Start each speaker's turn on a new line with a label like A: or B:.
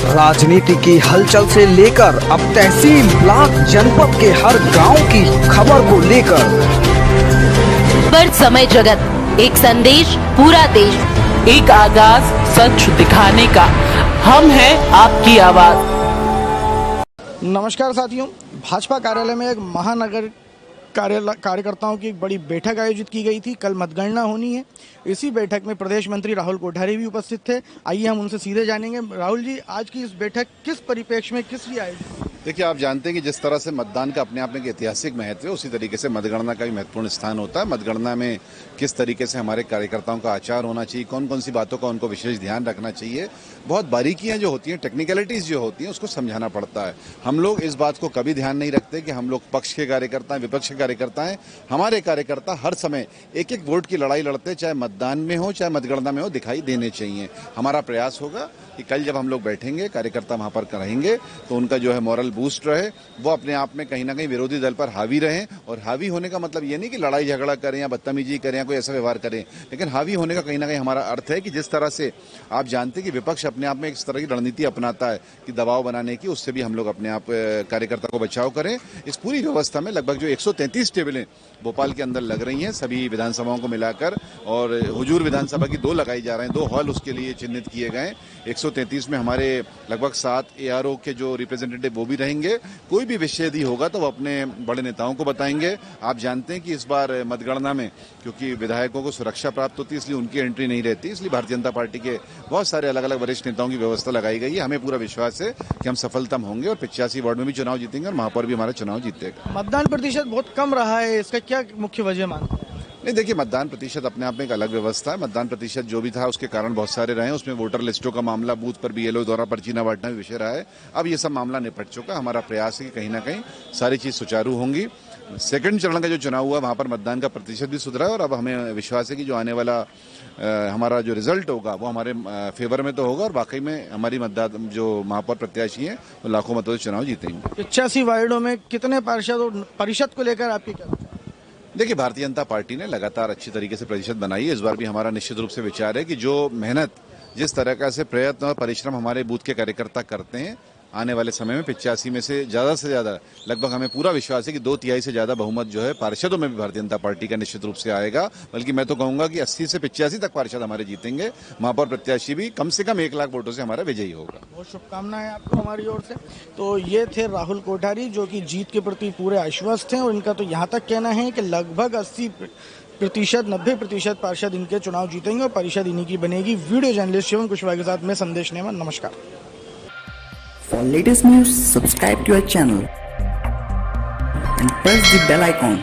A: राजनीति की हलचल से लेकर अब तहसील, ब्लॉक, जनपद के हर गांव की खबर को लेकर
B: पर समय जगत, एक संदेश पूरा देश,
C: एक आगाज सच दिखाने का, हम हैं आपकी आवाज।
D: नमस्कार साथियों, भाजपा कार्यालय में एक महानगर कार्यकर्ताओं की एक बड़ी बैठक आयोजित की गई थी। कल मतगणना होनी है। इसी बैठक में प्रदेश मंत्री राहुल कोठारी भी उपस्थित थे। आइए हम उनसे सीधे जानेंगे। राहुल जी, आज की इस बैठक किस परिप्रेक्ष्य में किस लिए आयोजित?
E: देखिए, आप जानते हैं कि जिस तरह से मतदान का अपने आप में एक ऐतिहासिक महत्व है, उसी तरीके से मतगणना का भी महत्वपूर्ण स्थान होता है। मतगणना में किस तरीके से हमारे कार्यकर्ताओं का आचार होना चाहिए, कौन कौन सी बातों का उनको विशेष ध्यान रखना चाहिए, बहुत बारीकियां जो होती हैं, टेक्निकलिटीज जो होती हैं, उसको समझाना पड़ता है। हम लोग इस बात को कभी ध्यान नहीं रखते कि हम लोग पक्ष के कार्यकर्ता हैं, विपक्ष के कार्यकर्ता हैं। हमारे कार्यकर्ता हर समय एक एक वोट की लड़ाई लड़ते, चाहे मतदान में हो चाहे मतगणना में हो, दिखाई देने चाहिए। हमारा प्रयास होगा कि कल जब हम लोग बैठेंगे, कार्यकर्ता वहां पर रहेंगे, तो उनका जो है मॉरल बूस्ट रहे, वो अपने आप में कहीं ना कहीं विरोधी दल पर हावी रहें। और हावी होने का मतलब ये नहीं कि लड़ाई झगड़ा करें या बदतमीजी करें या कोई ऐसा व्यवहार करें, लेकिन हावी होने का कहीं ना कहीं हमारा अर्थ है कि जिस तरह से आप जानते हैं कि विपक्ष अपने आप में इस तरह की रणनीति अपनाता है कि दबाव बनाने की, उससे भी हम लोग अपने आप कार्यकर्ता को बचाव करें। इस पूरी व्यवस्था में लगभग जो 133 टेबलें भोपाल के अंदर लग रही हैं, सभी विधानसभाओं को मिलाकर, और हुजूर विधानसभा की 2 लगाई जा रहे हैं, 2 हॉल उसके लिए चिन्हित किए गए। 133 में हमारे लगभग 7 ARO के जो रिप्रेजेंटेटिव वो भी रहेंगे। कोई भी विषय यदि होगा तो वो अपने बड़े नेताओं को बताएंगे। आप जानते हैं कि इस बार मतगणना में क्योंकि विधायकों को सुरक्षा प्राप्त होती है, इसलिए उनकी एंट्री नहीं रहती, इसलिए भारतीय जनता पार्टी के बहुत सारे अलग अलग वरिष्ठ नेताओं की व्यवस्था लगाई गई है। हमें पूरा विश्वास है कि हम सफलतम होंगे और 85 वार्ड में भी चुनाव जीतेंगे और महापौर भी हमारा चुनाव जीतेगा।
D: मतदान प्रतिशत बहुत कम रहा है, इसका क्या मुख्य वजह मानते हैं?
E: नहीं, देखिए, मतदान प्रतिशत अपने आप में एक अलग व्यवस्था है। मतदान प्रतिशत जो भी था उसके कारण बहुत सारे रहे, उसमें वोटर लिस्टों का मामला, बूथ पर BLO द्वारा पर्ची न बांटना भी विषय रहा है। अब ये सब मामला निपट चुका। हमारा प्रयास है कि कहीं ना कहीं सारी चीज सुचारू होंगी। सेकंड चरण का जो चुनाव हुआ, वहां पर मतदान का प्रतिशत भी सुधरा है और अब हमें विश्वास है कि जो आने वाला हमारा जो रिजल्ट होगा वो हमारे फेवर में तो होगा और वाकई में हमारी मतदाता जो महापौर प्रत्याशी हैं वो लाखों मतों से चुनाव जीतेंगे।
D: 85 वार्डों में कितने पार्षद और परिषद को लेकर आपकी क्या?
E: देखिए, भारतीय जनता पार्टी ने लगातार अच्छी तरीके से प्रतिशत बनाई है। इस बार भी हमारा निश्चित रूप से विचार है कि जो मेहनत, जिस तरह का से प्रयत्न और परिश्रम हमारे बूथ के कार्यकर्ता करते हैं, आने वाले समय में 85 में से ज्यादा लगभग हमें पूरा विश्वास है कि 2/3 से ज्यादा बहुमत जो है पार्षदों में भी भारतीय जनता पार्टी का निश्चित रूप से आएगा। बल्कि मैं तो कहूंगा कि 80 से 85 तक पार्षद हमारे जीतेंगे। महापौर प्रत्याशी भी कम से कम 1 लाख वोटों से हमारा विजयी होगा। बहुत
D: शुभकामनाएं आपको हमारी ओर से। तो ये थे राहुल कोठारी, जो कि जीत के प्रति पूरे आश्वस्त हैं और इनका तो यहाँ तक कहना है कि लगभग 80%, 90% पार्षद इनके चुनाव जीतेंगे और परिषद इन्हीं की बनेगी। वीडियो जर्नलिस्ट शिवम कुशवाहा के साथ में संदेश नेमन, नमस्कार।
F: For latest news, subscribe to our channel and press the bell icon.